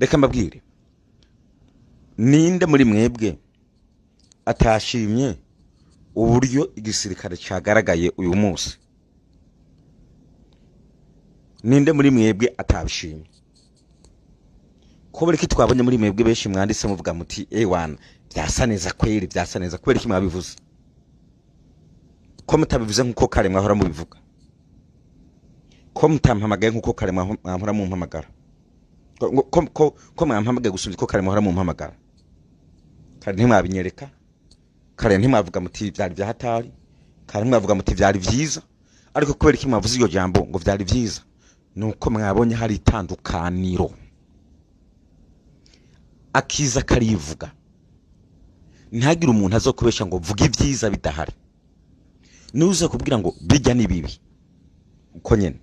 reka mbabwire, ninde muri mwebwe atashimye uburyo igisirikare cyagaragaye uyu munsi? Ninde muri mwebwe atabishimye? Ko buri twabonye muri mwebwe benshi mwanditse muvuga muti wana byasa neza kweri, byasa neza kubera iki mwabivuze? Ko mutabivuze nkuko kare mwahora mubivuga? Ko mutampamagaye nkuko kare mwahora mumpamagara? Ko mwampamagaye gusubira ko kare mwahora mumpamagara? Kare ntimwabinyereka, kare ntimwavuga muti byari byahatari, kare mwavuga muti byari byiza, ariko kubera iki mwavuze iyo jambo ngo byari byiza? Nuko mwabonye hari itandukaniro. Akiza karivuga, ntagire umuntu azokubesha ngo vuga ibyiza bidahari. Nuza kubwira ngo bijya ni bibi uko nyene,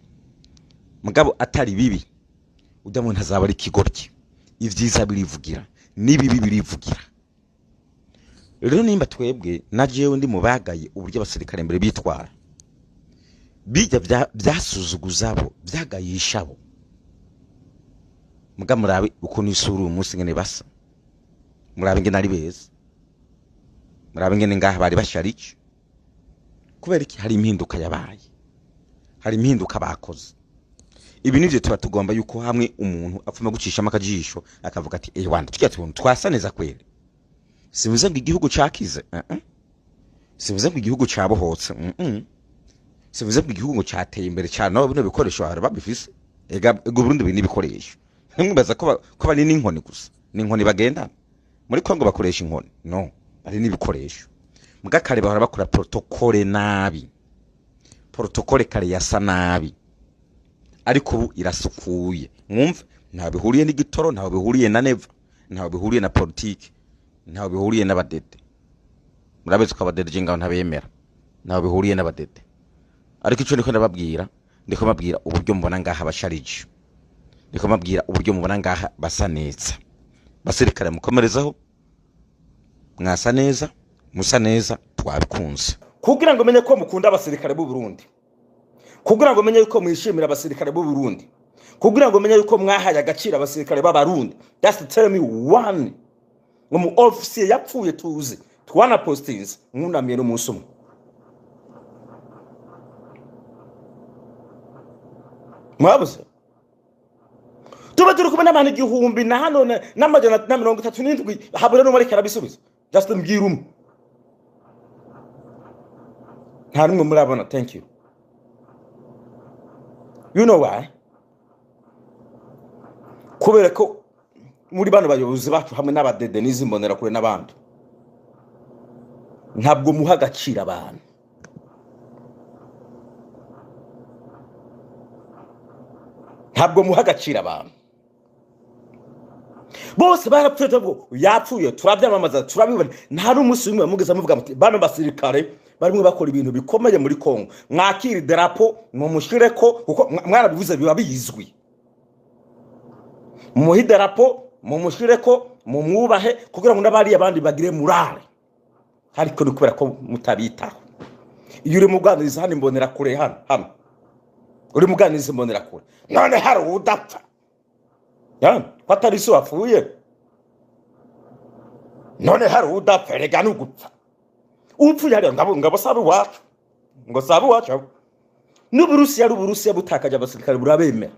mugabo atari bibi ujya mu ntazaba ari kigoryi. Ibyiza birivugira, nibibi birivugira. Rero nimba twebwe na jewe ndi mubagaye uburyo abasirikare mbere bitwara, bijya byasuzuguzabo byagayishabo, muga murabe uko nisuru umunsi ngene basa, murabe ngene ari beza, murabe ngene ngaha bari bashariki. Kubera iki? Hari impinduka yabaye, hari impinduka bakoze. Ibi nivyo tuba tugomba yuko hamwe umuntu apfuma gucisha makajisho akavuga ati wanda tujya tubona twasa neza kweli. Sivuze ngo igihugu cakize, sivuze ngo igihugu cabohotse, sivuze ngo igihugu cyateye imbere cyane no bino bikoresho hari babifise. Ega Burundi bini bikoresho ntimwibaza ko bari n'inkoni gusa, n'inkoni bagenda muri Kongo bakoresha inkoni? No, bari n'ibikoresho. Muga kare bahora bakora protokole nabi, protokole kare yasa nabi, ariko ubu irasukuye. Mwumva nta bihuriye n'igitoro, nta bihuriye na neva, nta bihuriye na politiki, nta bihuriye n'abadede. Murabeze ko abadede ngaho ntabemera, nta bihuriye n'abadede. Ariko ico niko ndababwira, ndiko mabwira uburyo mubona ngaha basharije, ndiko mabwira uburyo mubona ngaha basa neza. Basirikare mukomerezaho, mwasa neza, musa neza, twabikunze. Kugira ngo menye ko mukunda abasirikare b'u Burundi, kugira ngo menye ko mwishimira abasirikare b'u Burundi, kugira ngo menye ko mwahaye agaciro abasirikare b'abarundi, just tell me one mu officer yapfuye tuzi twana postings mwunamiye no musumo. Mwabuze tuba turi kubona abantu igihumbi na hano n'amajana 37 habura no muri karabisubiza, just mbwira umwe nta numwe murabona. Thank you. You know why? Kubera ko muri bano bayobozi bacu hamwe n'abadede n'izimbonera kure n'abandi ntabwo muha agaciro abantu. Ntabwo muha agaciro abantu. Bose barapfuye tabwo yapfuye turabyamamaza turabibona. Nta n'umunsi umwe mugeza muvuga muti bano basirikare barimo bakora ibintu bikomeye muri Kongo, mwakira drapo mu mushireko kuko mwarabivuze biba bizwi. Muhi drapo mu mushireko mu mwubahe kugira ngo nabari abandi bagire murare. Ariko ni kubera ko mutabitaho. Iyo uri muganiriza hano imbonera kure hano uri muganiriza imbonera kure, none hari udapfa ko atari so wapfuye, none hari udapfa rega n'ugupfa. Upfuye ari ngabo sabu wacu, ngo sabu wacu n'Uburusiya butakaje abasirikare burabemera.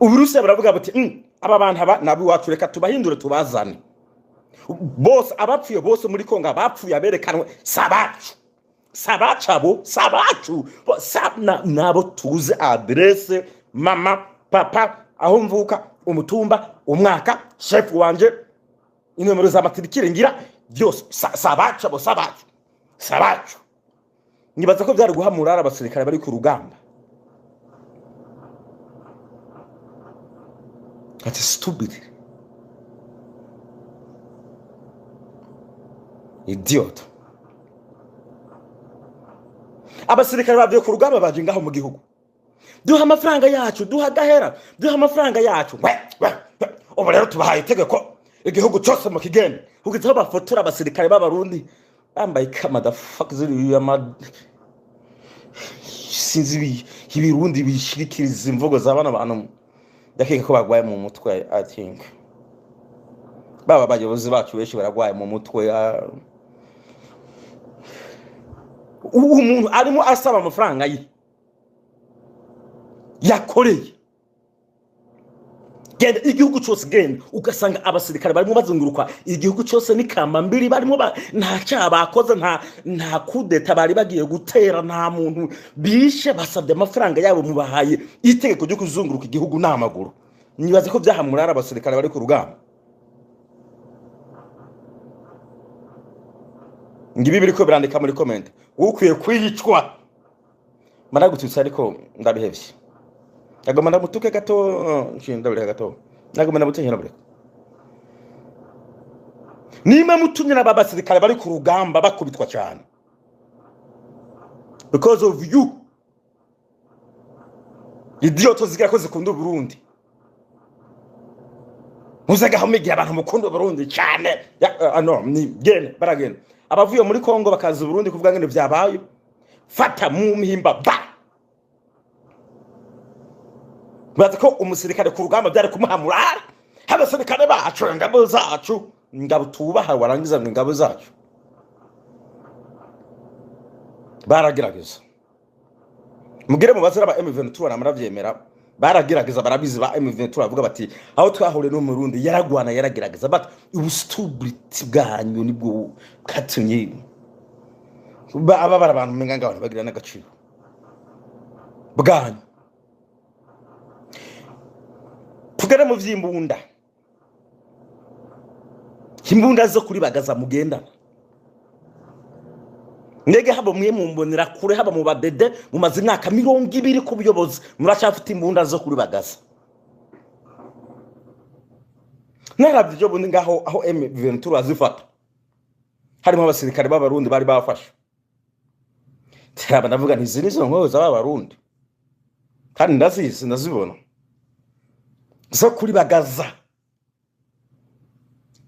Uburusiya baravuga bati aba bantu aba nabi wacu reka tubahindure tubazane. Bose abapfuye bose muri Kongo abapfuye aberekanwe sabacu nabo tuzi adresse, mama, papa, aho mvuka, umutumba, umwaka, chef wanje, inomero za matrikire ngira byose sabacu. Nibaza ko byari guhamura abasirikare bari ku rugamba. That's stupid. Idiot. Abasirikare bavuye ku rugamba baje ngaho mu gihugu. Duha amafaranga yacu, duha gahera, duha amafaranga yacu. Ubu rero tubahaye itegeko igihugu cyose mu kigende. Ugize bafotora abasirikare b'abarundi bambaye kamada fuck ziri ya sinzi ibirundi bishirikiriza imvugo z'abana bantu yakeka ko bagwaye mu mutwe. I think baba bayobozi bacu benshi baragwaye mu mutwe. Umuntu arimo asaba amafaranga ye yakoreye. Genda igihugu cyose, genda ugasanga abasirikare barimo bazunguruka igihugu cyose n'ikamba mbiri, barimo nta cyaha bakoze, nta kudeta bari bagiye gutera, nta muntu bishe, basabye amafaranga yabo mubahaye itegeko ryo kuzunguruka igihugu n'amaguru. Nibaze ko byahamurara abasirikare bari ku rugamba. Ngibi biriko birandika muri comment, ukwiye kwiyicwa. Maragututse ariko ndabihevye. Nagomba ndamutuke gato, ndabireka gato. Nagomba ndamutenye nabure. Nima mutumye n'abasirikare bari ku rugamba bakubitwa cyane. Because of you. Idioto zigira ko zikunda Burundi. Muzaga homigira abantu mukunda Burundi cyane. No, ni gene baragene. Abavuye muri Kongo bakaza Burundi kuvuga ngene byabaye. Fata mu mihimba ba. Baza ko umusirikare ku rugamba byari kumuhamurara. Abasirikare bacu ngabo zacu, ngabo tubaha warangiza ngabo zacu. Baragerageza. Mugire mu bazira ba M23 namaravyemera. Baragerageza barabizi ba M23 bavuga bati aho twahore no mu Burundi yaragwana yaragerageza, but ubustubiti bwanyu nibwo katumye aba abantu menga ngabo bagira n'agaciro bwanyu. Tugere mu vyimbunda. Imbunda zo kuri bagaza mugenda. Ndege haba mwe mumbonera kure, haba mu badede mu mazinaka 200 ku buyobozi muracafite imbunda zo kuri bagaza. Naravye byo bundi ngaho aho M23 azifata. Harimo abasirikare b'abarundi bari bafashe. Teraba ndavuga nti zini zo nkoza b'abarundi. Kandi ndazibona. Zo kuri bagaza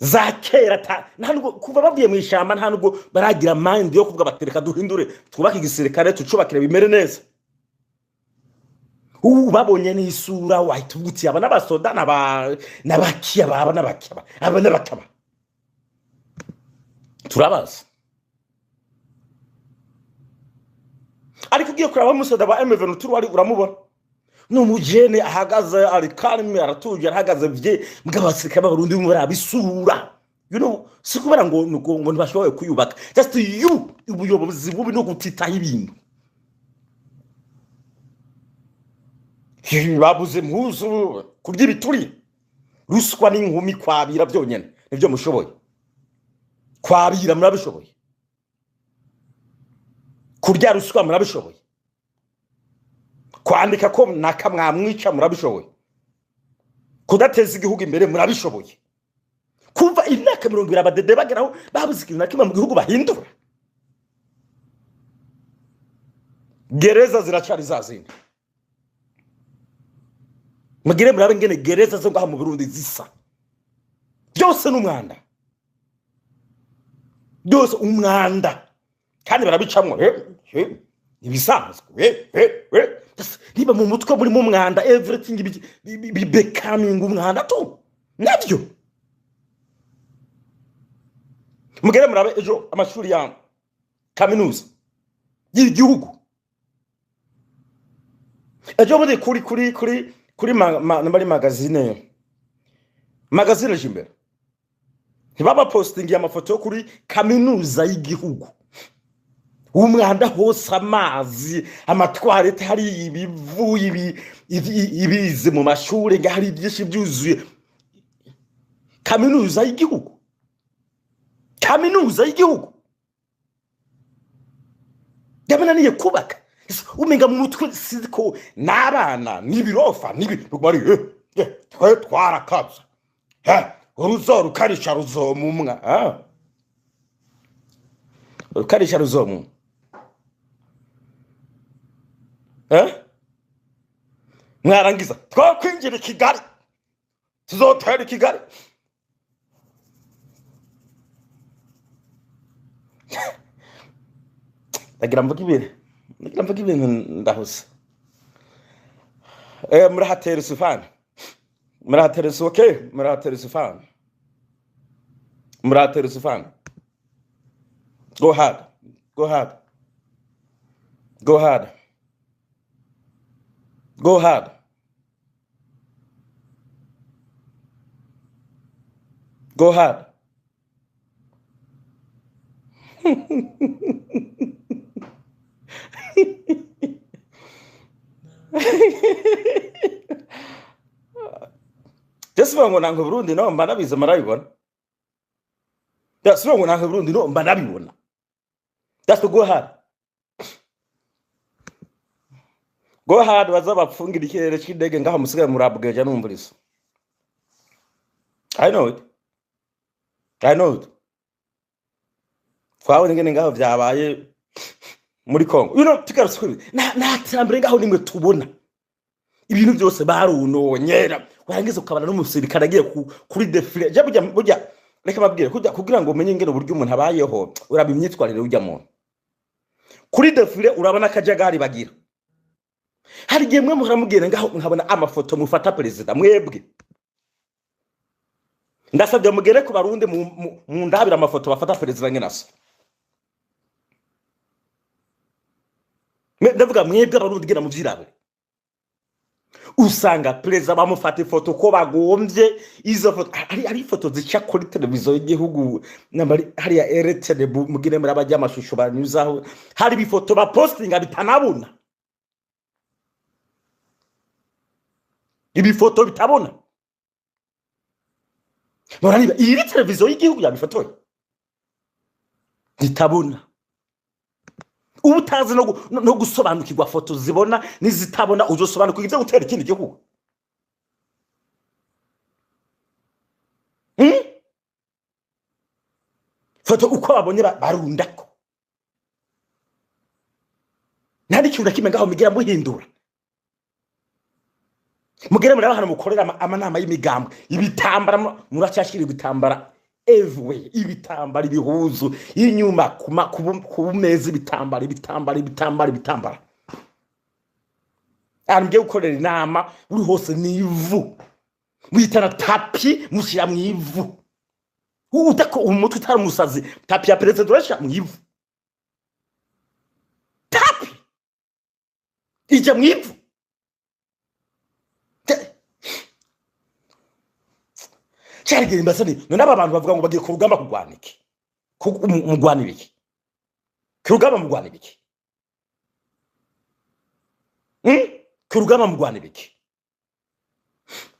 za kera ntabwo kuva bavuye mu ishamba ntabwo baragira mind yo kuvuga batereka duhindure twubaka igisirikare tucubakire bimere neza. Babonye n'isura wahitubuti aba n'abasoda n'abakiya baba n'abakaba aba n'abakaba turabaza. Ariko ugiye kuraba umusoda wa M23 wari uramubona n'umujene ahagaze ari kalme aratuje ahagaze bye mbw'abasirikare b'abarundi muri abisura. You know, sikubera ngo ntibashoboye kuyubaka, just you ubuyobozi bubi no gutitaho ibintu. Babuze mpuzu kurya ibituri, ruswa n'inkumi kwabira byonyene nivyo mushoboye. Kwabira murabishoboye, kurya ruswa murabishoboye, kwandika ko nakamwamwica murabishoboye, kudateza igihugu imbere murabishoboye. Kuva imyaka 20 abadede bageraho babuze ikintu nakimwe mu gihugu bahindura. Gereza ziracari zazindi. Mugire murabe ngene gereza zo ngaha mu Burundi zisa. Byose n'umwanda. Byose umwanda. Kandi barabicamwe. Ibisanzwe. Niba mu mutwe muri mu mwanda, everything be becoming umwanda tu. Nabyo. Mugere murabe ejo amashuri ya kaminuza y'igihugu. Ejo muri kuri magazine jimbere. Ntibaba posting amafoto yo kuri kaminuza y'igihugu. Umwanda hose, amazi, amatwarete, hari ibivu ibize mu mashuri nga hari byinshi byuzuye. Kaminuza y'igihugu. Kaminuza y'igihugu. Yabananiye kubaka. Umenga mu mutwe siko n'abana nibirofa bari twarakaza. Urukarisha ruzomumwa. Urukarisha ruzomu. Mwarangiza twakwinjira Kigali. Tuzotera Kigali. Ndagira mvuga ibintu ndahose. murahatera isufani murahatera isu okay murahatera isufani murahatera isufani go ahead go ahead go ahead go ahead go ahead just ngo nange Burundi no mbanabiza marayibona that's ngo nange Burundi no mbanabibona that's to go ahead baza bapfungira ikirere cy'indege ngaho musigaye murabweja numvurizo I know it twabonye ngene ngaho byabaye muri Kongo tukaruswe na tambere ngaho nimwe tubona ibintu byose barunonyera warangiza ukabana n'umusirikare agiye kuri defile burya reka babwire kugira ngo umenye ngene uburyo umuntu abayeho uraba imyitwarire ujya muntu kuri defile urabona akajagari bagira hari gihe mwe muramubwira ngaho nkabona amafoto mufata president mwebwe ndasabye mugere ku barundi mu ndabira amafoto bafata president ngenasa ndavuga mwebwe abarundi gena mu byirabure usanga president bamufata ifoto ko bagombye izo foto ari foto zica kuri televiziyo y'igihugu nambari hari ya RTL mugire muri abajya amashusho banyuzaho hari bifoto ba postinga bitanabona ibifoto bitabona moraniba iri televiziyo y'igihugu yabifotoye bitabona ubutazi no gusobanukirwa foto zibona nizitabona uzosobanukirwa ivyo gutera ikindi gihugu foto uko babonye barundako nari cyunda kimwe ngaho migira muhindura mugere muri abana mukorera amanama y'imigambwe ibitambara muracyashira ibitambara everywhere ibitambara ibihuzu inyuma ku mezi ibitambara arambye gukorera inama uri hose nivu mwitana tapi mushira mwivu utako umutwe utari musazi tapi ya president urashira mwivu tapi ija mwivu cyarigera imbasani none abantu bavuga ngo bagiye ku rugamba kugwaniki mugwaniriki ku rugamba mugwaniriki ku rugamba mugwaniriki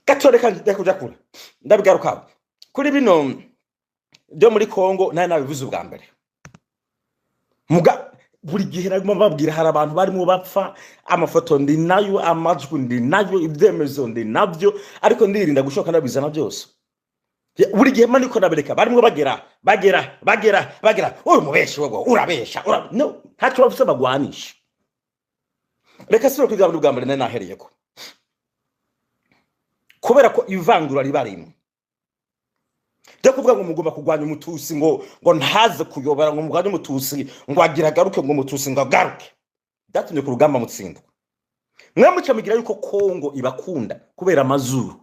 gatoreka ndakuja kure ndabigaruka kuri bino byo muri Kongo naye nabivuze ubwa mbere muga buri gihe naguma babwira hari abantu barimo bapfa amafoto ndi nayo amajwi ndi nayo ibyemezo ndi nabyo ariko ndirinda gushoka nabizana byose buri gihe maniko nabereka barimo bagera uri mubeshi wogo urabesha no ntacyo bafite bagwanisha reka siro kwiga bwa mbere nahereyeko kubera ko ivangura ribarimo byo kuvuga ngo mugomba kugwanya umutusi ngo ntaze kuyobora ngo mugwanye umutusi ngo agira garuke ngo umutusi ngo garuke datumye ku rugamba mutsindwa mwe muca mugira yuko Kongo ibakunda kubera amazuru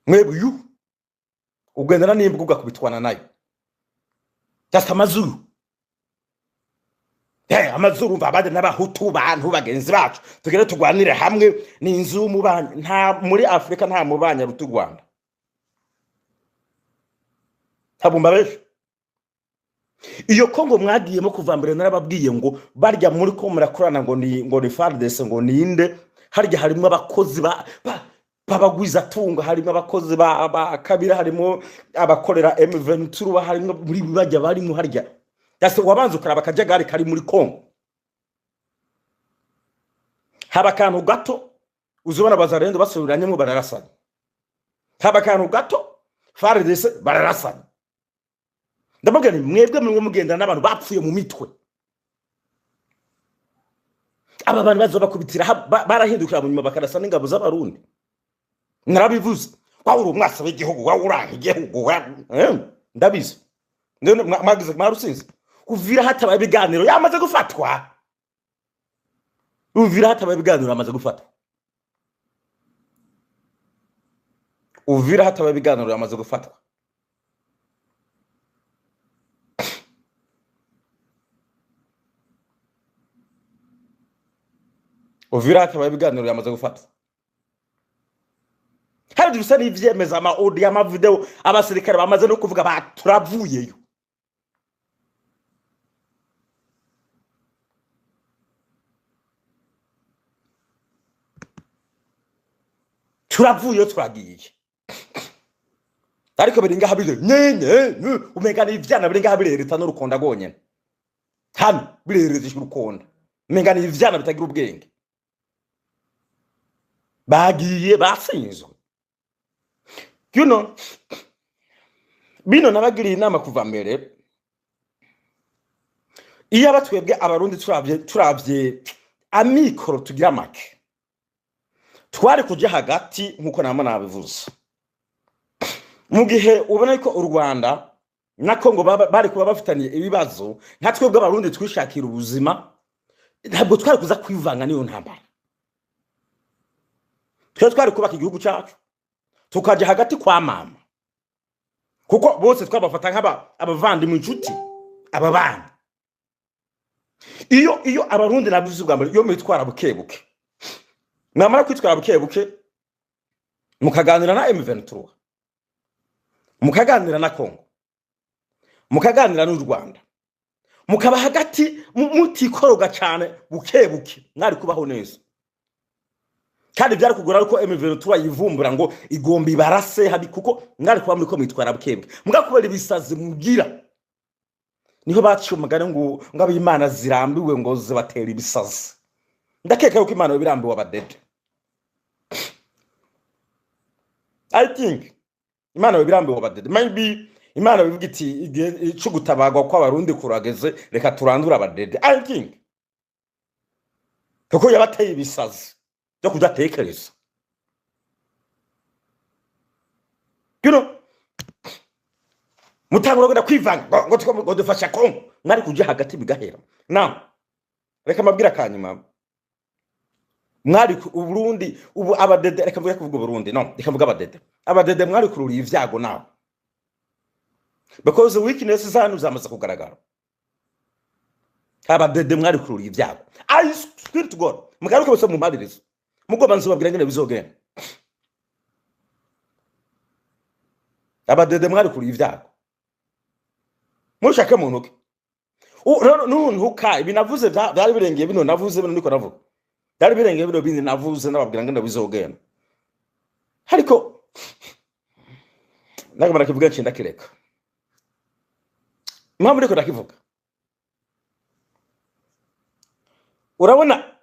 mwebwe ugendana n'imbwa ugakubitwana nayo just amazuru amazuru babade n'abahutu bantu bagenzi bacu tugere tugwanire hamwe n'inzu mubanye nta muri Afrika nta mubanya rutu Rwanda habumba besho iyo Kongo mwagiyemo kuva mbere narababwiye ngo barya muri ko murakorana ngo ni FARDC ngo ninde harya harimo abakozi babagwiza tunga harimo abakozi ba Kabira harimo abakorera M23 harimo muri bajya barimo harya yase wabanze ukaraba akajagari kari muri Kongo haba kantu gato uzubona bazarendo basubiranyemo bararasana haba kantu gato FARDC bararasana ndabagani mwebwe mugenda n'abantu bapfuye mu mitwe aba bantu bazobakubitira barahindukira mu nyuma bakarasa n'ingabo z'abarundi narabivuze kwa uri umwasa w'igihugu wa uranka igihugu ndabizi none mwagize marusinzi kuvira hatabaye ibiganiro yamaze gufatwa Uvira hatabaye ibiganiro amaze gufatwa. Uvira hatabaye ibiganiro yamaze gufatwa. Uvira hatabaye ibiganiro yamaze gufatwa. Hari bisa n'ivyemeza ama audio ama video abasirikare bamaze no kuvuga baturavuyeyo. Turavuyeyo turagiye. Ariko biringa habire nyenye umengana ivyana biringa habire leta n'urukonda gonyene. Hano birereze urukonda. Umengana ivyana bitagira ubwenge. Bagiye basinzo. You know, bino nabagiriye inama kuva mbere. Iyo abatwebwe abarundi turavye amikoro tugira make. Twari kujya hagati nkuko nama nabivuze. Mu gihe ubona ko u Rwanda na Kongo bari kuba bafitaniye ibibazo, nta twebwe abarundi twishakira ubuzima, ntabwo twari kuza kwivanga niyo ntambara. Twari kubaka igihugu cyacu tukaje hagati kwa mama, kuko bose twabafata nk'aba abavandimwe inshuti ababana. Iyo abarundi nabivuze ubwa mbere, iyo mwitwara bukebuke, namara kwitwara bukebuke mukaganira na M23, mukaganira na Kongo, mukaganira n'u Rwanda, mukaba hagati mutikoroga cyane bukebuke, mwari kubaho neza. Kandi byari kugura ariko M23 yivumbura ngo igomba ibarase habi, kuko mwari kuba muri ko mwitwara bukebuke, mugakubera ibisazi mugira. Niho baciye umugani ngo ab'Imana zirambiwe ngo zibatera ibisazi. Ndakeka yuko Imana birambiwe abadede. I think Imana birambiwe abadede. Maybe Imana bivuga iti ico gutabagwa kw'abarundi kurageze, reka turandura abadede. I think kuko yabateye ibisazi byo kudatekereza. You know, mutangura genda kwivanga ngo dufasha Kongo, mwari kujya hagati bigahera. Now reka mabwira kanyuma, mwari Burundi ubu abadede, reka mvuga kuvuga Burundi, no reka mvuga abadede mwari kururi ivyago nawe, because the weakness zanu zamaze kugaragara. Abadede mwari kururi ivyago. I swear to God, mugaruke bose mu mabirizo mugoba nzobabwira ngene bizogenda. Abadede mwari kururi ivyago mushake mu ntoke. Nuntuka ibinavuze byari birengeye bino navuze bino niko navuga, byari birengeye bino bindi navuze nababwira ngene bizogenda. Ariko nagamara kivuga ncinda kireka, mpamvu riko ndakivuga. Urabona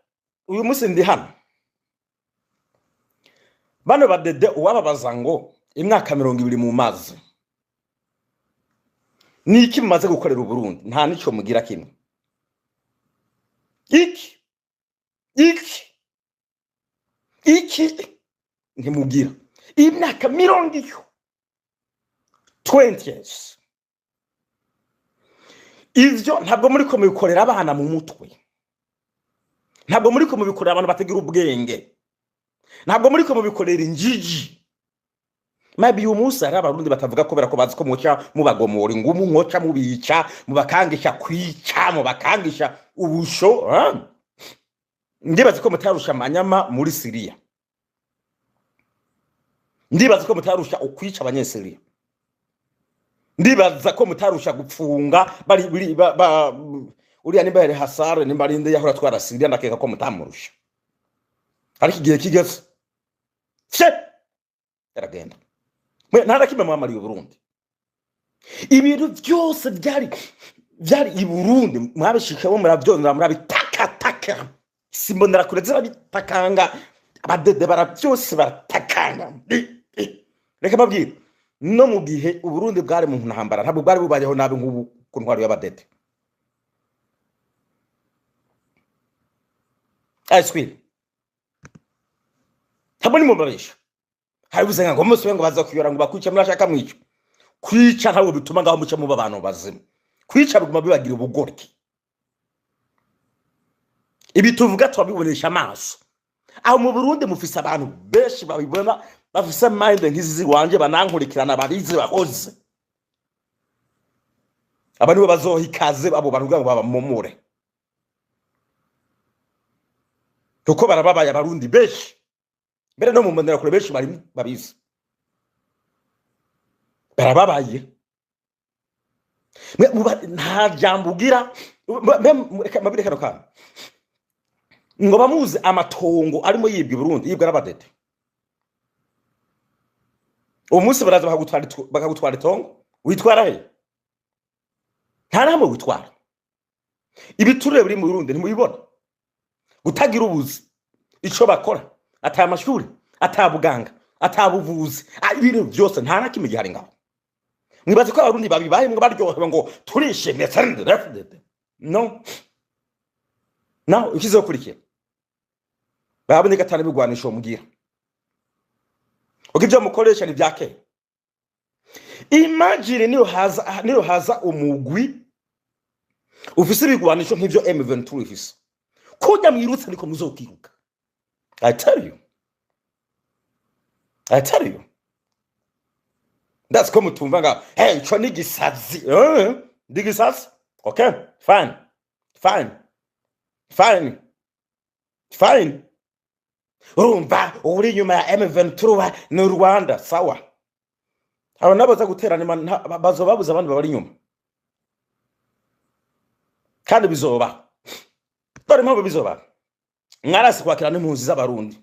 uyu munsi ndi hano, bano badede uwababaza ngo imyaka 20 mu mazi niki mumaze gukorera u Burundi, nta nico mugira kimwe. Iki ntimugira imyaka 20 years. Ivyo ntabwo muri ko mubikorera abana mu mutwe, ntabwo muri ko mubikorera abantu batagira ubwenge, ntabwo muri ko mubikorera injiji. Maybe umunsi ari abarundi batavuga kubera ko bazi ko muca mubagomora ingumu, mwoca mubica, mubakangisha kwica, mubakangisha ubusho. Ndibaza ko mutarusha amanyama muri Syria, ndibaza ko mutarusha ukwica abanyesiriya, ndibaza ko mutarusha gupfunga bari uriya nimba yari Hasare nimba rinde yahora twara Syria, ndakeka ko mutamurusha. Ariko igihe kigeze yaragenda. Nta kimwe mwamariye Burundi. Ibintu byose byari i Burundi mwabishikamo murabyonera murabitakataka. Simbonera kureze babitakanga, abadede barabyose baratakanga. Reka babwire, no mu gihe u Burundi bwari mu ntambara ntabwo bwari bubayeho nabi nk'ubu ku ntwaro y'abadede. Aswiri ntabwo ni mubarisha. Habuze ngo umunsi ngo baza kuyora ngo bakwica murashaka mwico. Kwica ntabwo bituma ngaho muca muba abantu bazima. Kwica biguma bibagira ubugoryi. ibi tuvuga twabibonesha amaso. Aho mu Burundi mufise abantu benshi babibona bafise mind nk'izi wanje banankurikirana barize bahoze. Aba nibo bazohikaze abo bantu ngo babamomore. Kuko barababaye abarundi benshi. Mbere no mu mbonera kure benshi bari babizi. Barababaye. Nta jambo ugira mabire kano kana. Ngo bamuzi amatongo arimo yibwe Burundi yibwe n'abadede. Umunsi baraza bakagutwara itongo witwara he? Nta namwe witwara. Ibiturire biri mu Burundi ntimubibona. Gutagira ubuzi ico bakora ata amashuri ata buganga ata buvuzi ibintu byose nta nakimwe gihari ngaho. Mwibaze ko abarundi babibaye mwe baryohewe ngo turishimye sende refdede. No ikizokurikira babone gatane bigwanisho mugira ukivyo mukoresha ni byake. Imagine niyo haza umugwi ufise bigwanisho nk'ivyo M23 ifise kujya mwirutse niko muzokiruka. I tell you that's come to mvanga hey cho nigisazi ndigisazi. Okay, fine urumva uri nyuma ya M23 no Rwanda sawa. Aba nabaza guterana bazobabuza abandi bari nyuma kandi bizoba dore mpamvu bizoba mwarasi kwakira n'impunzi z'abarundi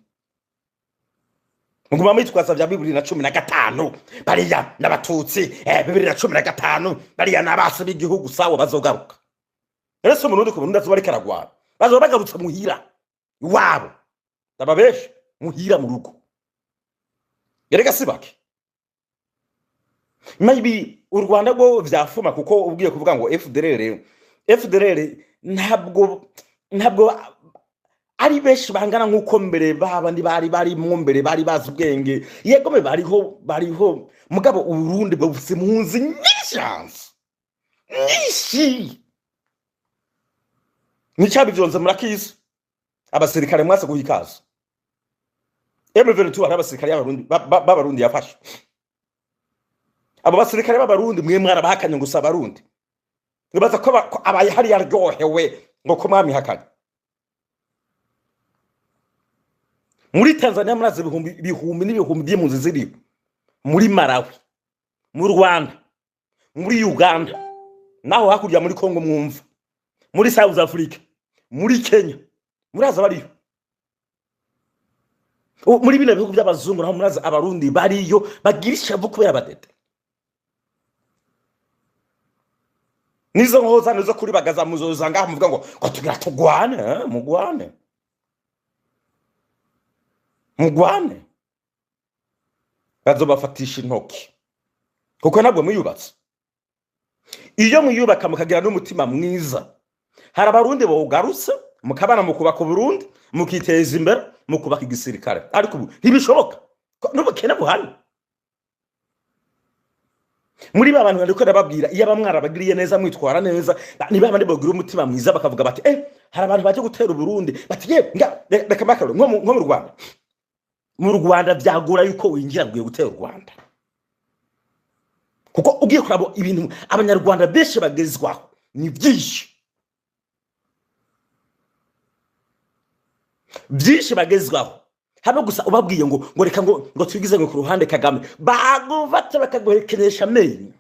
muguma mitwaza bya 2015 bariya n'abatutsi 2015 bariya n'abasi b'igihugu sawa bazogaruka. Rese umurundi ku Burundi azoba karagwara bazoba bagarutse muhira iwabo ababeshe muhira mu rugo yereka sibake. Maybe u Rwanda go vyafuma kuko ubwiye kuvuga ngo FDLR ntabwo ari benshi bangana nkuko mbere babandi bari mu mbere bari bazi ubwenge yego me bariho mugabo Uburundi bwufise impunzi nyinshi nicabi vyonze murakizi abasirikare mwase guhikaza M23 ari abasirikare b'abarundi yafashe. Abo basirikare b'abarundi mwe mwarabahakanye ngo usaba abarundi nibaza ko abaye hari yaryohewe ngo ko mwami hakanye. Muri Tanzania muraze ibihumbi n'ibihumbi by'impunzi ziri muri Malawi mu Rwanda muri Uganda naho hakurya muri Kongo mwumva muri South Africa muri Kenya muraza bariyo muri bino bihugu by'abazungu naho muraza abarundi bariyo bagirisha kubera badete. Nizo nkoza nizo kuri bagaza muzoza ngaho muvuga ngo tugira tugwane mugwane bazobafatisha intoki kuko nabwo muyubatse. Iyo muyubaka mukagira n'umutima mwiza hari abarundi bogarutse mukabana mukubaka Burundi mukiteza imbere mukubaka igisirikare ariko ubu ntibishoboka n'ubukene buhari. Muri babantu bariko babwira iyo abamwara bagiriye neza mwitwara neza ni babandi bogira umutima mwiza bakavuga bati hari abantu baje gutera Burundi bati reka makaro nko mu Rwanda. Mu Rwanda byagura yuko winjira guye gutera Rwanda kuko ugiye kurabo ibintu abanyarwanda benshi bagezwaho ni byinshi bagezwaho hano gusa ubabwiye ngo reka ngo twigize ku ruhande Kagame baguvate bakaguhekenesha menye.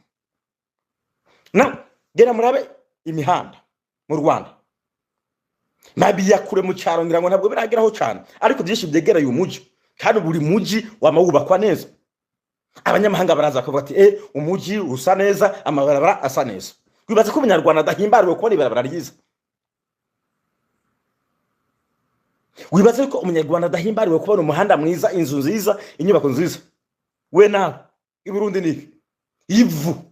Gera murabe imihanda mu Rwanda nabiya kure mu cyaro ngira ngo ntabwo birageraho cyane ariko byinshi byegereye umuji kandi buri muji wamawubakwa neza. Abanyamahanga baraza kuvuga ati umuji usa neza amabarabara asa neza. Kwibaza ko umunyarwanda dahimbariwe ko ibarabara ryiza. Wibaza ko umunyarwanda dahimbariwe kubona umuhanda mwiza inzu nziza inyubako nziza. We nawe i Burundi ni ivu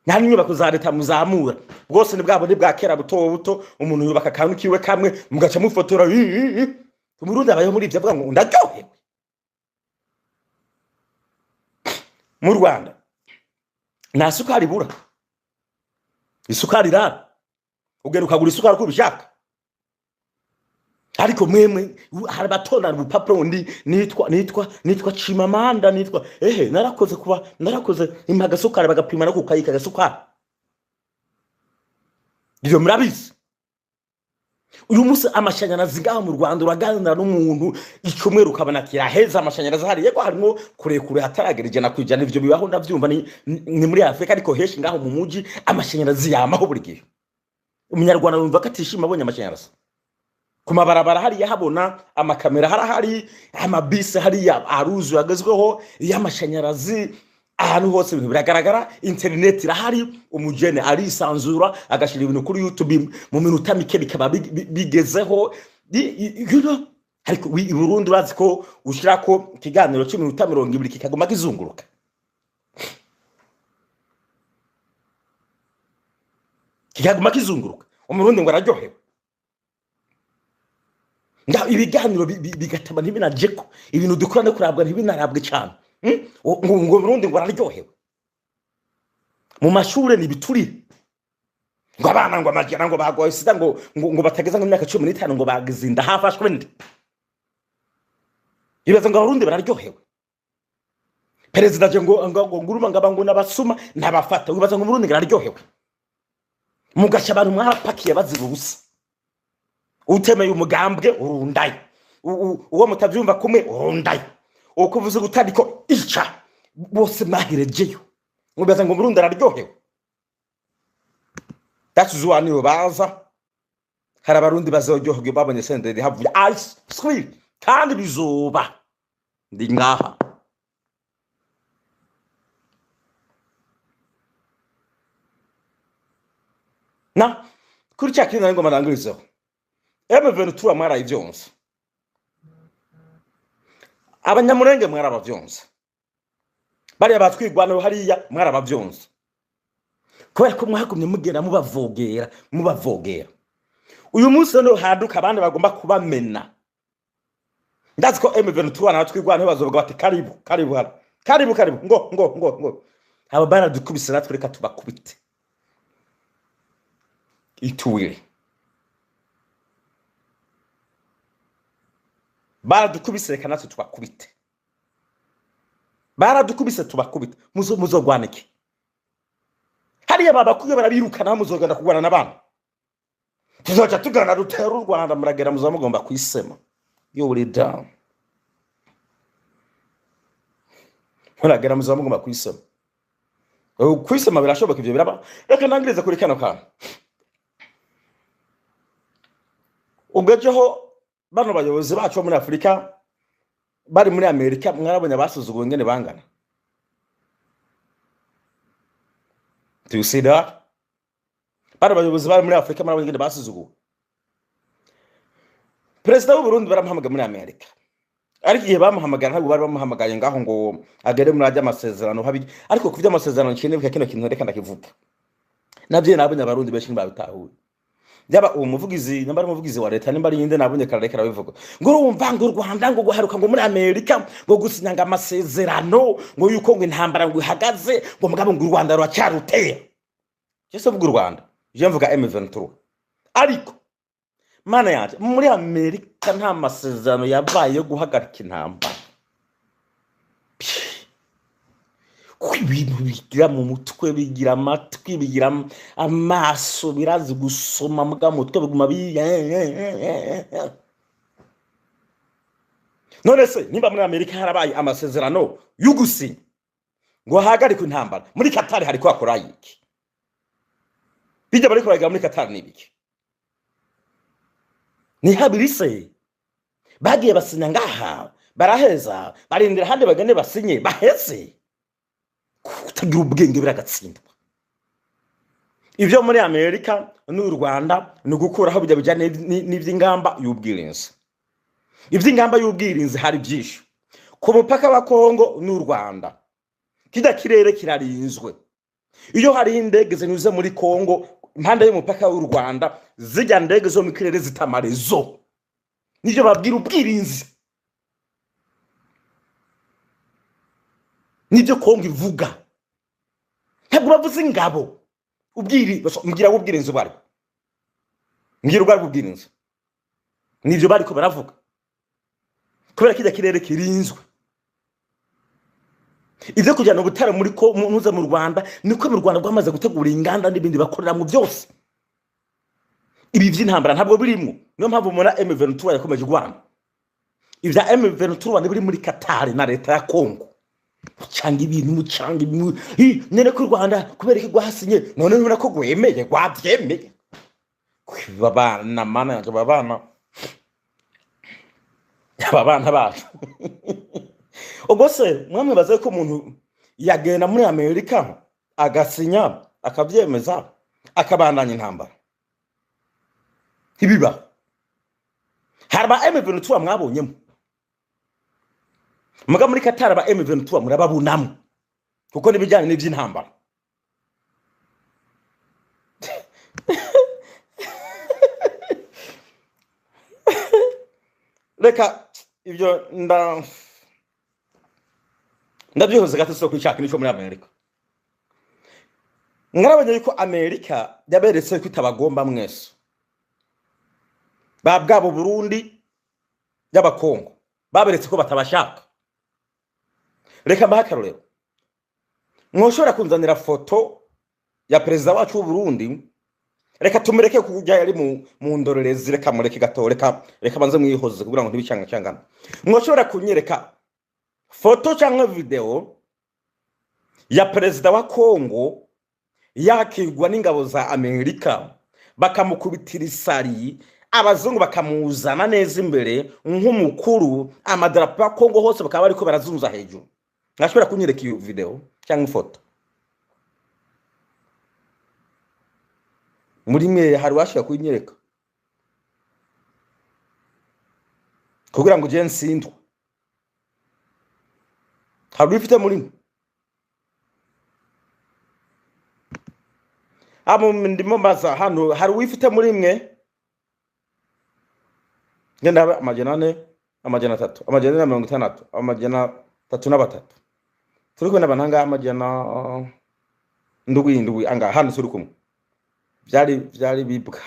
nta nyubako za leta muzamura bwose ni bwabo ni bwa kera buto umuntu yubaka kantu kiwe kamwe mugaca mufotora. Umurundi abaye muri ibyo avuga ngo ndaryohewe. Mu Rwanda nta sukari bura isukari rara ugera ukagura isukari uko ubishaka. Ariko mwemwe hari batondana ubupapuro nitwa Chimamanda nitwa narakoze impaga sukari bagapima no kukayika gasukari. Ibyo murabizi. Uyu munsi amashanyarazi ngaho mu Rwanda uraganira n'umuntu icumwe rukabana kiraheza amashanyarazi hari yego harimo kurekure hataragereje na kwijana ivyo bibaho ndavyumva ni muri Afrika ariko heshi ngaho mu muji amashanyarazi yamaho buri gihe. Umunyarwanda yumva katishima abonye amashanyarazi. Ku mabarabara hari yahabona amakamera hari amabisi hari aruzu yagezweho y'amashanyarazi ahantu hose ibintu biragaragara. Internet irahari umujene ari sanzura agashira ibintu kuri YouTube mu minota mike bikaba bigezeho ariko i Burundi urazi ko ushirako kiganiro cy'iminota 20 kikaguma kizunguruka. Kikaguma kizunguruka umurundi ngo araryohewe. Nga ibiganiro bigataba ntibinajeko ibintu dukora no kurabwa ntibinarabwe cyane. Ngo Burundi ngo araryohewe. Mu mashure ni biturire. Ngo abana ngo amajyana ngo bagoye sida ngo batageza ngo imyaka 15 ngo bagizinda hafashwe ndi. Ibaza ngo Burundi bararyohewe. Perezida je ngo nguruma ngo nabasuma ntabafata. Ibaza ngo Burundi bararyohewe. Mugasha abantu mwarapakiye baziba ubusa. Utemeye umugambwe urundaye. Uwo mutavyumva kumwe urundaye. Ukuvuze gutandiko ica bose mwahirejeyo. Mubaza ngo Burundi araryohewe. Tatuzwaniyo baza hari abarundi bazoryoherwe babonye senderi havuye ice cream kandi bizoba ndi ngaha. Na kuri cyakindi ngo marangirizo M23 mwara ivyonse. Abanyamurenge mwara bavyonse. Bari abatwigwana hariya mwara bavyonse. Kubera ko mwagumye mugera mubavogera. Uyu munsi no haduka abandi bagomba kubamena. Ndazi ko M23 n'abatwigwana bazovuga bati karibu ngo. Aba baradukubise natwe reka tubakubite. Ituwire. Baradukubise reka natwe tubakubite. Baradukubise tubakubite. Muzogwaneke. Hariya babakuye barabirukana muzogenda kugwana n'abantu. Tuzoca tugana rutera u Rwanda muragera muzamugomba kwisema. Yo uri down. Muragera muzamugomba kwisema. Kwisema birashoboka ivyo biraba. Reka nangirize kuri kano kantu. Ugejeho bano bayobozi bacu muri Afrika bari muri Amerika mwarabonye basuzuguye ngene bangana. Do you see that? Bari bayobozi bari muri Afrika mwarabonye ngene basuzuguye. President w'u Burundi baramuhamagaye muri Amerika. Ariko igihe bamuhamagara ntabwo bari bamuhamagaye ngaho ngo agere muri ajya amasezerano habi ariko kuvya amasezerano nkene bika kino kintu reka ndakivuga. Navye nabonye abarundi benshi babitahuye. Byaba umuvugizi nambara umuvugizi wa leta nimbari yinde nabonye karekera bivuga ngo urumva ngo Rwanda ngo guharuka ngo muri Amerika ngo gusinyanga amasezerano ngo yuko ngo intambara ngo ihagaze ngo mugabo ngo Rwanda rwacyaruteye. Cyese vuga Rwanda je mvuga M23 ariko mana yaje muri Amerika nta masezerano yabaye yo guhagarika intambara. Ibintu bigira mu mutwe bigira amatwi bigira amaso birazi gusoma muga mutwe biguma none se nimba muri Amerika harabaye amasezerano y'ugusinya ngo hagarike intambara muri Qatar hari kwakora iki bijya bari kuragira muri Qatar nibiki ni habirise bagiye basinya ngaha baraheza barindira hande bagane basinye baheze kutagira ubwenge biragatsindwa. Ivyo muri Amerika n'u Rwanda no gukuraho bijya bijyane n'ivy'ingamba y'ubwirinzi. Ivy'ingamba y'ubwirinzi hari byinshi. Ku mupaka wa Kongo n'u Rwanda kida kirere kirarinzwe. Iyo hari indege zinyuze muri Kongo impande y'umupaka w'u Rwanda zijya ndege zo mu kirere zitamarezo. Nivyo babwira ubwirinzi. Nibyo Kongo ivuga. Ntabwo bavuze ingabo. Mbwira ubwirinzi bari. ngira ubwo bw'inzu nivyo bariko baravuga kubera kijya kirere kirinzwe ivyo kujana ubutara muri ko muza mu Rwanda niko mu Rwanda rwamaze gutegura inganda n'ibindi bakorera mu byose ibi vy'intambara ntabwo birimo niyo mpamvu mubona M23 yakomeje Rwanda ivya M23 ni biri muri Qatar na leta ya Congo cyangwa ibintu mucanga nene ku Rwanda kubera iki rwasinye none nubona ko gwemeye gwavyemeye babana mana yaje babana bacu ubwo se mwamwe baze ko umuntu yagenda muri Amerika agasinya akavyemeza akabandanya intambara ibiba harba M23 mwabonyemo muga muri Qatar ba M23 murababunamo kuko nibijyanye n'ivy'intambara reka ibyo ndabyihoze gato so kwishaka nico muri Amerika ngarabanye yuko Amerika yaberetse ko itabagomba mwese babwabo Burundi y'abakongo baberetse ko batabashaka reka mbahakarorero mwoshobora kunzanira foto ya president wacu w'u Burundi reka tumereke kujya yari mu ndorerezi reka mureke gato reka banze mwihoze kugira ngo ntibicanga cyangana mwoshobora kunyereka foto cyangwa video ya president wa Kongo yakirwa n'ingabo za Amerika bakamukubitira isari abazungu bakamuzana neza imbere nk'umukuru amadarapo ya Kongo hose bakaba bariko barazunza hejuru ngashobora kunyereka iyo video cyangwa foto muri mwe hari washaka kunyereka kugira ngo je nsindwa hari bifite muri mwe amo ndimo maza hano hari wifite muri mwe ngenda amajana 4 amajana 3 amajana 50 amajana 33 turiko nabantanga amajana ndugwi anga hano turi kumwe byari bibwa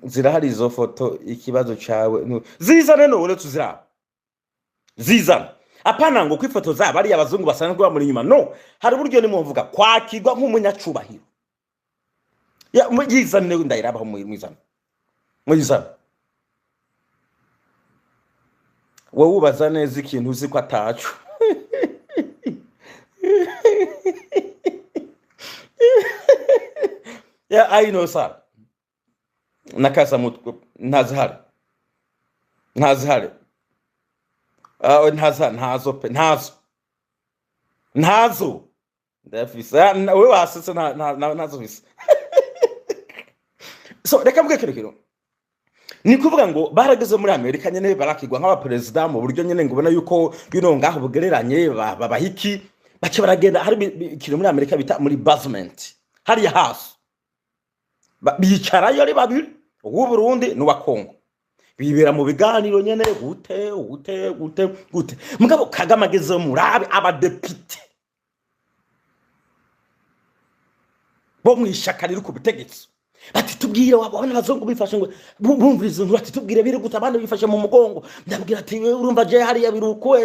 zirahari izo foto ikibazo cyawe zizane no uretse zizana apana ngo kwifoto zaba ari abazungu basanzwe ba muri nyuma no hari buryo ni mvuga kwakirwa nk'umunyacubahiro ya muyizane ndayirabaho muyizane wowe ubaza neza ikintu uzi ko atacu ya I know sir nakasa mutwe ntazihari ntazo ndafisa we wasetse ntazo bisa so reka mbwe kiro ni kuvuga ngo barageze muri Amerika nyene barakigwa nk'aba president mu buryo nyene ngubona yuko ngaho bugereranye babahiki bace baragenda hari ikintu muri Amerika bita muri basement hari ya hasi bicara yo ari babiri uwo Burundi n'uwa Kongo bibera mu biganiro nyene gute mugabo Kagame ageze murabe abadepite bo mwishaka riri ku butegetsi bati tubwire wabona abazungu bifashe ngo bumvirize ngo bati tubwire biri guta abandi bifashe mu mugongo ndabwira ati urumva je hari ya biruko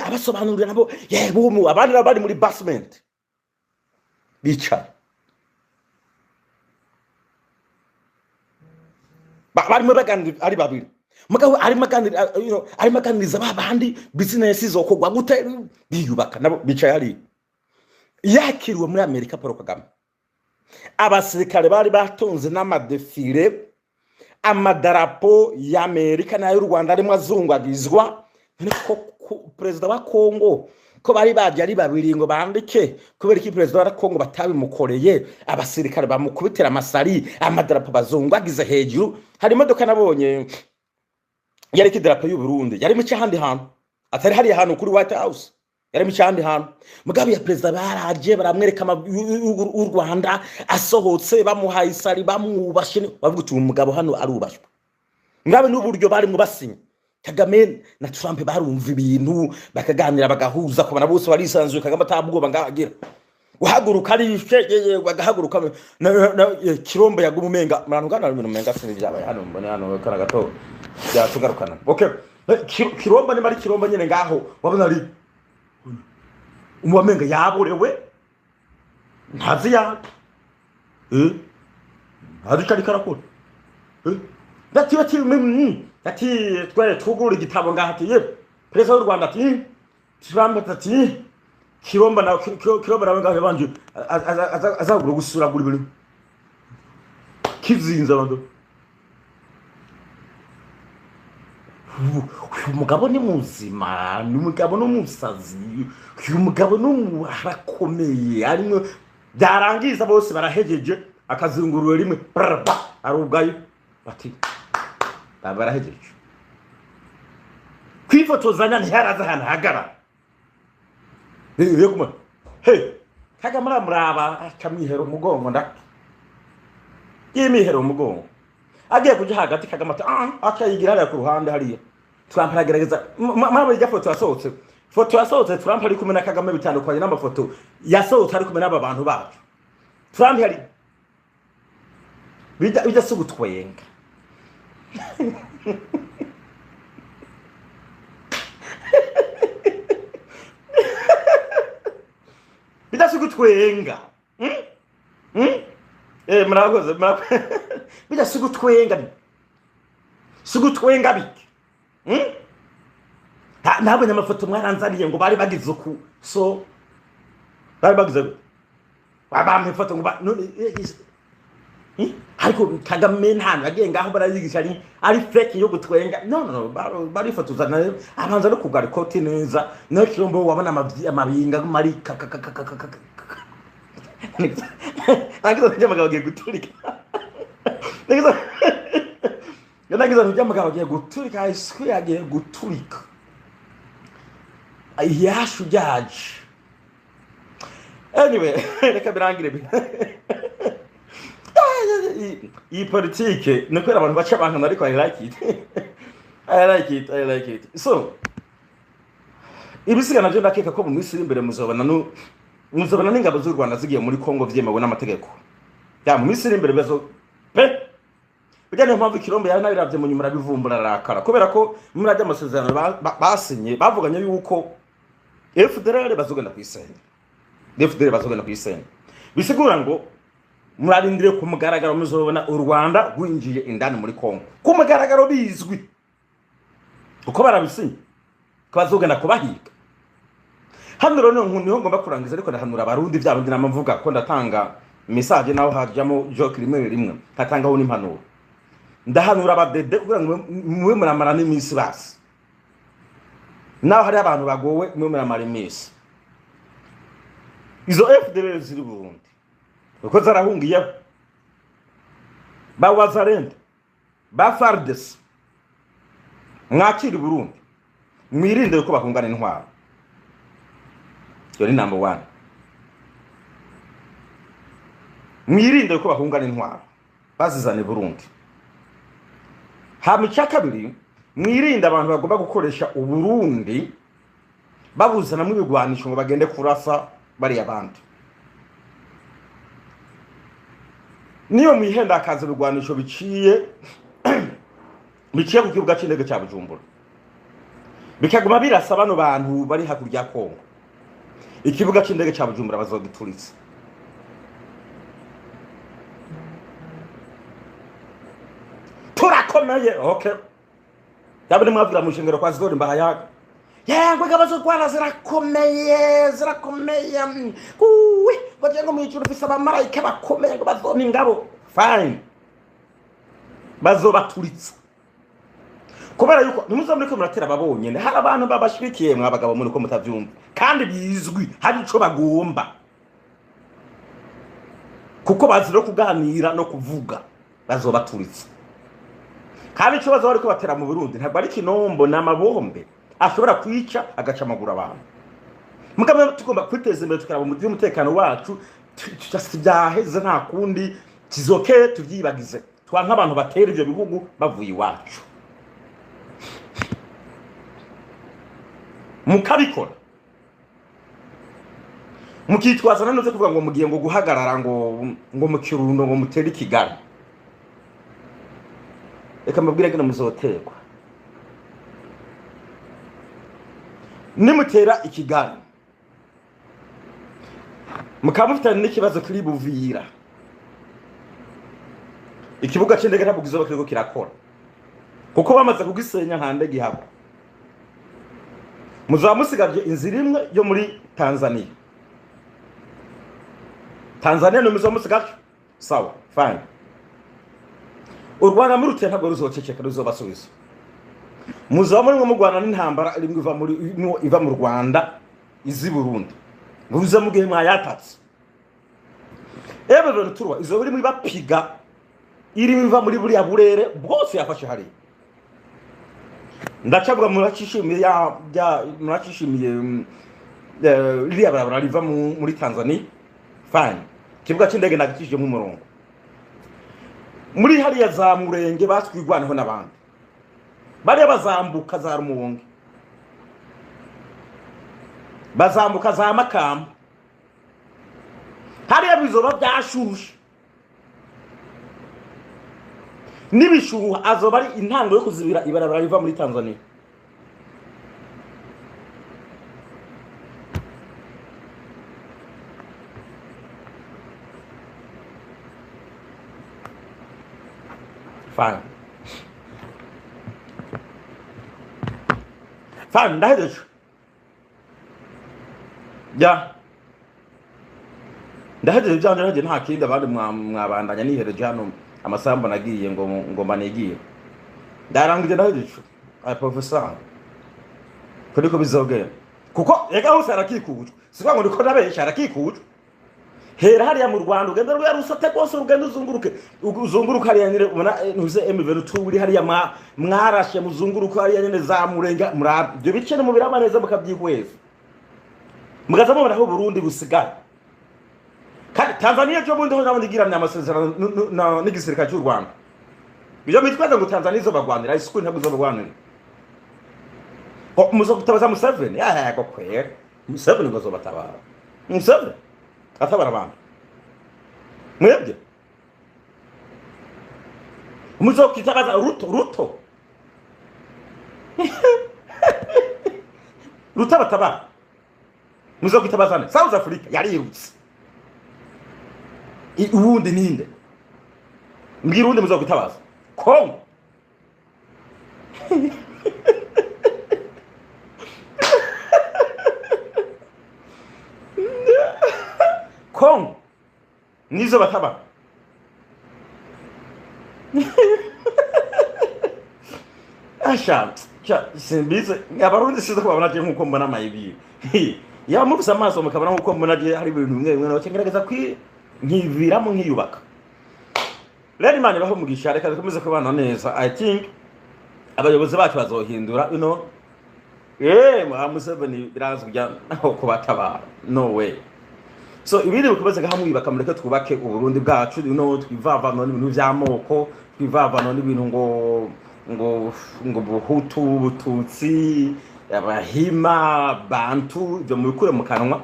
abasobanurira nabo bumu abandi bari muri basement bicara barimo baganira ari babiri mugabo ari maganiriza babandi business izokogwa gute biyubaka nabo bicaye hari yakiriwe muri Amerika Paul Kagame abasirikare bari batonze n'amadefile amadarapo ya Amerika na y'u Rwanda arimo azungagizwa niko president wa Kongo ko bari baje ari babiri ngo bandike kubera iki president wa Kongo batabimukoreye abasirikare bamukubitira amasari amadarapo bazungwagize hejuru hari imodoka nabonye yari kidarapo y'u Burundi yari mu cyahandi hantu atari hari ahantu kuri White House yari mu cyahandi hantu mugabe ya president baraje baramwereka u Rwanda asohotse bamuhaye isari bamwubashe bavuga uti umugabo hano arubashwe ngabe n'uburyo bari mu basinya Kagame na Trump barumva ibintu bakaganira bagahuza ko bana bose barisanzuye Kagame atabwoba ngahagira uhaguruka ari ishegeye bagahaguruka kirombo yagumumenga murangana ibintu menga sini byabaye hano mbone hano kana gato byatugarukana okay kirombo ni mari kirombo nyene ngaho wabona ari umumenga yaborewe ntazi ya hari kari karakora ati twere tugura igitabo ngahati ye Perezida w'u Rwanda ati Trump ati kiromba na kiromba nawe ngaho banje azagura gusuragura ibintu kizinza bando umugabo ni muzima ni umugabo n'umusazi umugabo n'umuharakomeye arimo byarangiza bose barahejeje akazungurura rimwe arugaye bati barahejeje kwifotozanya ntiharaza hana hagara yeguma Kagame muraba akamwihera umugongo nda yimihera umugongo agiye kujya hagati Kagame akayigira hariya ku ruhande hariya Trump aragerageza mama ijya foto yasohotse Trump ari kumwe na Kagame bitandukanye n'amafoto yasohotse ari kumwe n'aba bantu bacu Trump yari bijya sugutwenga bidasugutwenga murakoze bidasugutwenga sugutwenga biki ntabonye amafoto mwaranzaniye ngo bari bagize uku so bari bagize babampe foto ngo ariko Kagame ntantu agiye ngaho barayigisha ari fake yo gutwenga no bari fotozana abanza no kugara ikoti neza no kirombo wabona amabinga mari nagize njyamaga bagiye guturika nagize njyamaga bagiye guturika isku yagiye guturika yashujaje anyway reka birangire iyi politike nuko abantu baca abantu ariko I like it so ibisigana byo ndakeka ko mu minsi imbere muzobana n'ingabo z'u Rwanda zigiye muri Kongo vyemewe n'amategeko ya mu minsi imbere bezo bijyanye mpamvu kirombo yari nabiravye mu nyuma bivumbura rakara kubera ko murajya amasezerano basinye bavuganye yuko FDLR bazogenda kwisenya bisigura ngo murarindire ku mugaragaro muzobona u Rwanda rwinjiye indani muri Kongo ku mugaragaro bizwi uko barabisinye bazogenda kubahiga hano rero niho ngomba kurangiza ariko ndahanura abarundi byarundi namavuga ko ndatanga message naho hajyamo joke rimwe hatangaho n'impanuro ndahanura abadede kugira ngo mwe muramara n'imisi basi naho hari abantu bagowe mwe muramara imisi izo FDL ziri Burundi uko zarahungiye ba Wazarende ba Fardes mwakiri Burundi mwirinde ko bahungana intwaro yori number 1 mwirinde ko bahungana intwaro bazizane Burundi hamica kabiri mwirinde abantu bagomba gukoresha uburundi babuzana mu bigwanisho ngo bagende kurasa bari abandi niyo mwihenda akaza bigwanisho biciye ku kibuga cy'indege cya Bujumbura bikaguma birasa bano bantu bari hakurya Kongo ikibuga cy'indege cya Bujumbura bazogituritse turakomeye okay yabone mwavira mu shingiro kwa zigori mbahayaga yego gabazo kwala zirakomeye kuwi bajengo mu icuru fisa abamarayika bakomeye ngo bazona ingabo fine bazobaturitsa kubera yuko nimuza muri ko muratera babonye hari abantu babashirikiye mwabagabo muri ko mutavyumva kandi bizwi hari ico bagomba kuko baziro kuganira no kuvuga bazobaturitsa kandi ico bazo bariko batera mu Burundi ntabwo ari kinombo n'amabombe ashobora kwica agaca amaguru abantu mukamwe tugomba kwiteza imbere tukaraba mu by'umutekano wacu cyasibyaaheze nta kundi kizoke tuvyibagize twanka abantu batera ivyo bihugu bavuye iwacu mukitwaza nanoze kuvuga ngo mugiye ngo guhagarara ngo mu Kirundo ngo mutere Kigali. Reka mbabwire gino muzoterwa. Nimutera Kigali mukamufitana n'ikibazo kiri Buvira, ikibuga cy'indege ntabwo kizoba kiriko kirakora kuko bamaze kugisenya hande gihabo. Muzamusigaje inzira imwe yo muri Tanzania. Tanzania no muzamusigaje sawa fine. U Rwanda muri rutera ntabwo ruzoceceka ruzobasubiza. Muzamuri ngo mugwana n'intambara rimwe iva mu Rwanda izi Burundi. Muza mugihe mwayatatse. Ebe turwa izo biri muri bapiga iri biva muri buri burere bwose yafashe hari. Ndacavuga muracishimiye iriya barabara riva muri Tanzania fine. Kibuga cy'indege nagikije mu murongo. Muri hariya za Murenge batwigwanaho n'abandi. Bari bazambuka za Rumonge. Bazambuka za Makamba. Hariya bizoba byashushe. Nibishuha azoba ari intango yo kuzibira ibarabara riva muri Tanzania. Fine. Fine, ndahejeje. Ya. Ndahejeje byanje naje nta kindi abandi mwabandanya nihereje hano amasambo nagiye ngo manigiye. Ndarangije ndahejeje. Ay professeur. Kuriko bizogera. Kuko yega hose arakikuje. Sikuba ngo ndiko nabesha arakikuje. Hera hariya mu Rwanda ugenda rwe yarusate kose ugenda uzunguruka hariya nyine ubona ntuze M22 uri hariya mwarashe muzunguruka hariya nyine za Murenga byo bicene mu birama neza mukabyihweza. Mugaza mu baraho Burundi busigaye. Kandi Tanzania cyo bundi ho n'abandikirana amasezerano n'igisirikare cy'u Rwanda. Bijya mitwaza ngo Tanzania zo bagwanira isuku ntabwo zo bagwanira. Ko muzo kutabaza Museveni ko kwere. Museveni ngo zo batabara. Museveni atabara abantu. Mwebwe muzo kitabaza ruto batabara. Muzo kitabazane South Africa yarirutse. Ubundi ninde mbwira undi muzo kitabaza Kongo. Kongo nizo bataba. Asha simbize abarundi sizo kubabona je nkuko mbona mayibi. Ya mubusa amaso mukabona nkuko mbona je hari ibintu bimwe no cyengerageza nkiviramo nkiyubaka. Rero Imana baho mugisha reka dukomeze kubana neza. I think abayobozi bacu bazohindura Museveni biraza kujya naho kubatabara. No way. So ibindi bikomeze gahamwe bakamureka twubake uburundi bwacu twivavana n'ibintu by'amoko twivavana n'ibintu ngo Buhutu Bututsi Abahima Bantu byo mubikure mu kanwa.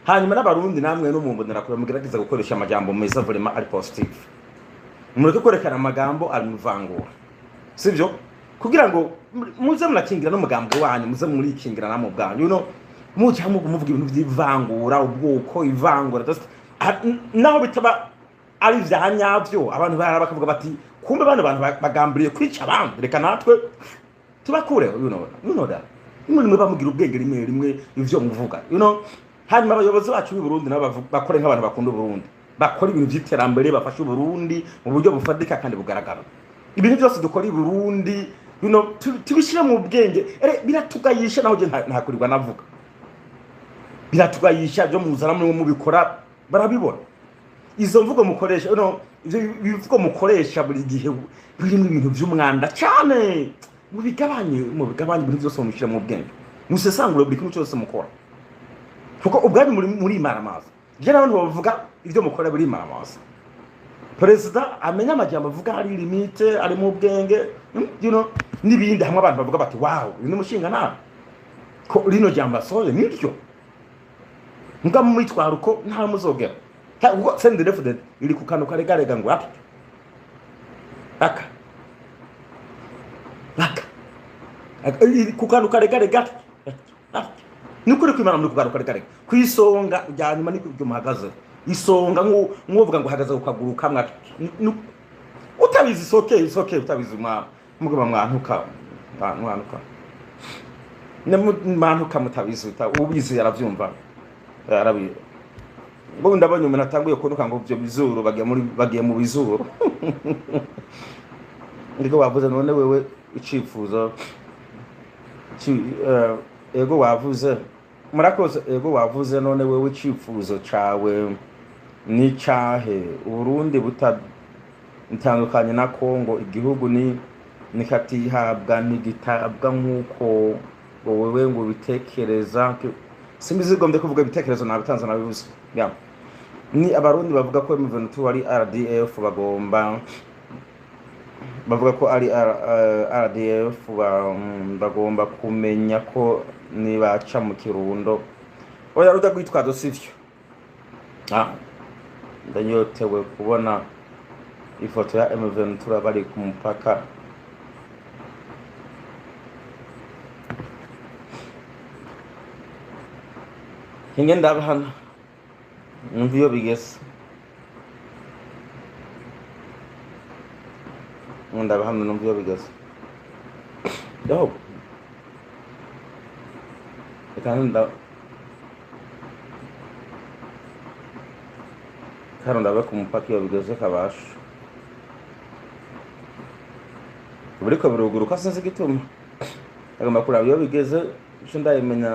Hanyuma n'abarundi namwe no mumbonera kure mugerageza gukoresha amajambo meza vraiment ari positive. Mureke kwerekana amagambo ari muvangura. Sivyo? Kugira ngo muze munakingira no mugambo wanyu muze muri ikingira namo bwanyu muje hamwe kumuvuga ibintu by'ivangura ubwoko ivangura naho bitaba ari vyanyavyo abantu bakavuga bati kumbe bano bantu bagambiriye kwica abantu reka natwe tubakure da nimwe bamugira ubwenge rimwe ivyo muvuga hanyuma abayobozi bacu b'i Burundi nabo bakore nk'abantu bakunda Burundi bakora ibintu by'iterambere bafasha Burundi mu buryo bufadika kandi bugaragara. Ibintu byose dukora i Burundi tubishira mu bwenge biratugayisha naho je ntakurirwa navuga biratugayisha byo muzana muri mubikora barabibona. Izo mvugo mukoresha ivyo bivugo mukoresha buri gihe birimo ibintu by'umwanda cyane mubigabanye ibintu byose mushira mu bwenge musesangure buri kintu cyose mukora kuko ubwari muri maramaza. Je naho bavuga ivyo mukora buri maramaza. Perezida amenya amajambo avuga ari limite ari mu bwenge n'ibindi hamwe abantu bavuga bati wow ni mushinga na ko rino jambo soye niryo mbwa mu mitwaro ko nta muzogera ubwo CNDD-FDD iri ku kantu karegarega ngo aka ku kantu karegarega nukuri kwimana muri ku kantu karegarega kwisonga ryanyuma ni kubyo muhagaze isonga nk'uvuga ngo hagaze ukaguru kamwe utabizi soke utabizi mugaba mwantuka mwantuka mutabizi ubizi yaravyumva yarabi ngo ndabonye umuntu atanguye kunuka ngo byo bizuru bagiye mu bizuru ndiko bavuze none wewe icifuzo ego wavuze murakoze ego wavuze none wewe icifuzo cawe ni cahe Burundi butandukanye na Kongo igihugu ni katihabwa ntigitabwa nkuko wewe ngo bitekereza simbizigombye kuvuga ibitekerezo nabitanze nabivuze ni abarundi bavuga ko M23 ari RDF bavuga ko ari RDF bagomba kumenya ko nibaca mu Kirundo oya ruda gwitwazo sivyo ndanyotewe kubona ifoto ya M23 bari ku mupaka ingenda abahana mviyo bigese ndabahana mviyo bigese yo ekanda ndaba ku mupaka iyo bigeze kabasha buriko biruguruka sinzi gituma agomba kuraba iyo bigeze cyo ndayimenya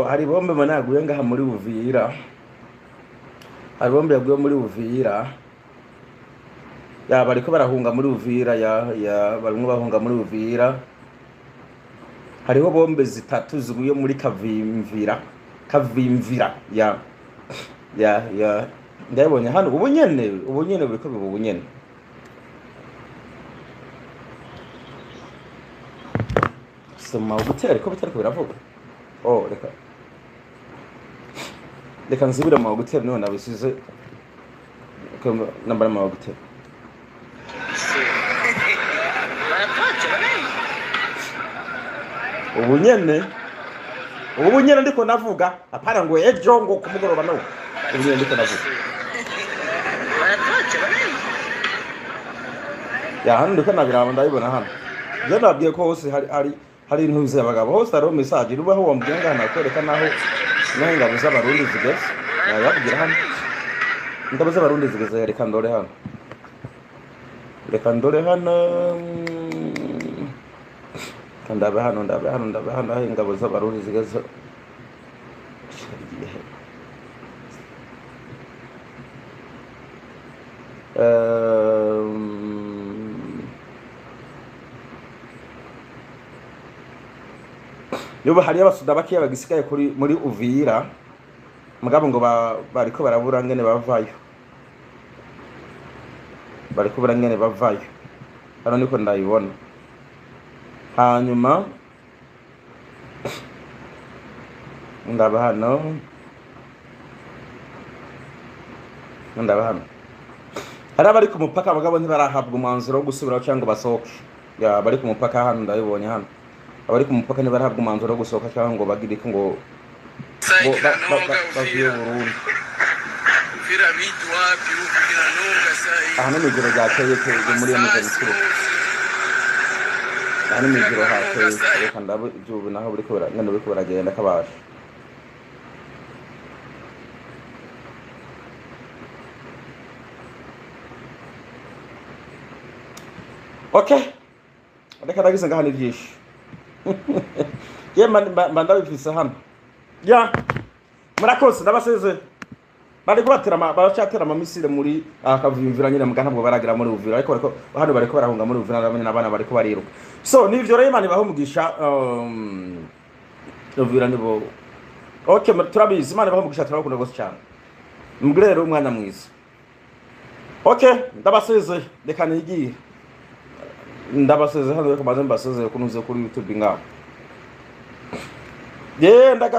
hari bombe managuye ngaha muri Uvira hari bombe yaguye muri Uvira bariko barahunga muri Uvira barimo bahunga muri Uvira hariho bombe zitatu ziguye muri Kavimvira ndabonye hano ubunyene buriko bibunyene soma gutera ko bitariko biravuga reka nzibire mu gutera niho nabisize nambara mu gutera ubunyene ndiko navuga apana ngo ejo ngo kumugoroba no ubunyene ndiko navuga hano ndiko nabiraba ndabibona hano je nabwiye ko hose hari intuze abagabo hose ari message rubaho wambwiye ngana nakwereka naho ingabo z'abarundi zigeze yababwira hano ingabo z'abarundi zigeze reka ndore hano ndabe hano ingabo z'abarundi zigeze yoba hari abasuda bakiya bagisigaye muri Uvira mugabo ngo bariko barabura ngene bavayo hano niko ndayibona hanyuma ndaba hano hari abari ku mupaka abagabo ntibarahabwa umwanzuro wo gusubiraho cyangwa basohoke bari ku mupaka hano ndabibonye hano abari ku mupaka ntibarahabwa umwanzuro wo gusohoka cyangwa ngo bagirike ngo bavuye Burundi hano n'ijoro ryakeye muri iyo mugabo hano n'ijoro hakeye reka ndabo ibyubu naho buriko baragenda kabasha reka ndagize ngaha ni byinshi ndabifise hano murakoze ndabaseze baracatera amamisire muri Kavimvira nyine muga ntabwo baragira muri Uvira ariko hano bariko barahunga muri Uvira n'abana bariko bariruka so nivyo rero Imana ibahumugisha Uvira nibo turabizi Imana ibahumugisha turakunda gose cyane mbwire rero umwana mwiza Okay, ndabasezeye reka nigiye. Ndabasezeye hano reka maze mbasezeye kunuze kuri YouTube ngaho. Ndaga